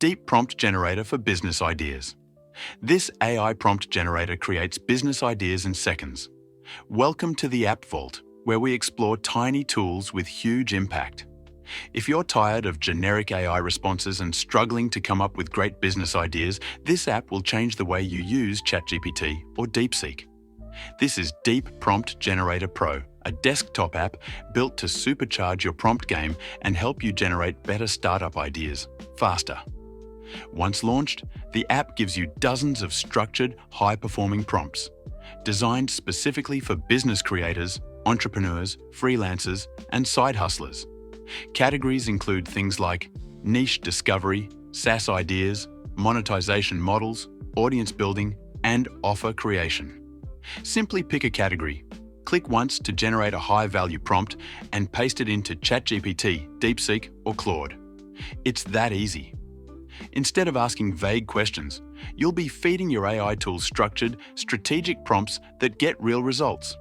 Deep Prompt Generator for Business Ideas. This AI prompt generator creates business ideas in seconds. Welcome to the App Vault, where we explore tiny tools with huge impact. If you're tired of generic AI responses and struggling to come up with great business ideas, this app will change the way you use ChatGPT or DeepSeek. This is Deep Prompt Generator Pro, a desktop app built to supercharge your prompt game and help you generate better startup ideas faster. Once launched, the app gives you dozens of structured, high-performing prompts, designed specifically for business creators, entrepreneurs, freelancers, and side hustlers. Categories include things like niche discovery, SaaS ideas, monetization models, audience building, and offer creation. Simply pick a category, click once to generate a high-value prompt, and paste it into ChatGPT, DeepSeek, or Claude. It's that easy. Instead of asking vague questions, you'll be feeding your AI tools structured, strategic prompts that get real results.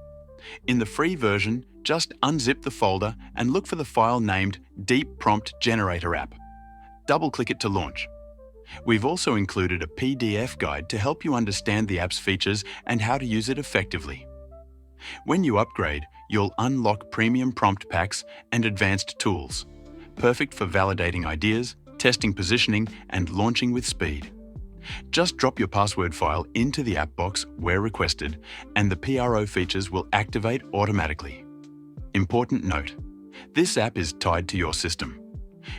In the free version, just unzip the folder and look for the file named Deep Prompt Generator App. Double-click it to launch. We've also included a PDF guide to help you understand the app's features and how to use it effectively. When you upgrade, you'll unlock premium prompt packs and advanced tools, perfect for validating ideas, testing positioning, and launching with speed. Just drop your password file into the app box where requested, and the PRO features will activate automatically. Important note: this app is tied to your system.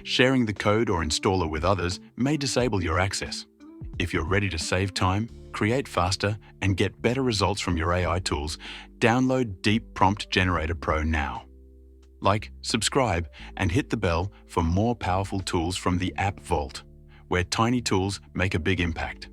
Sharing the code or installer with others may disable your access. If you're ready to save time, create faster, and get better results from your AI tools, download Deep Prompt Generator Pro now. Like, subscribe, and hit the bell for more powerful tools from the App Vault, where tiny tools make a big impact.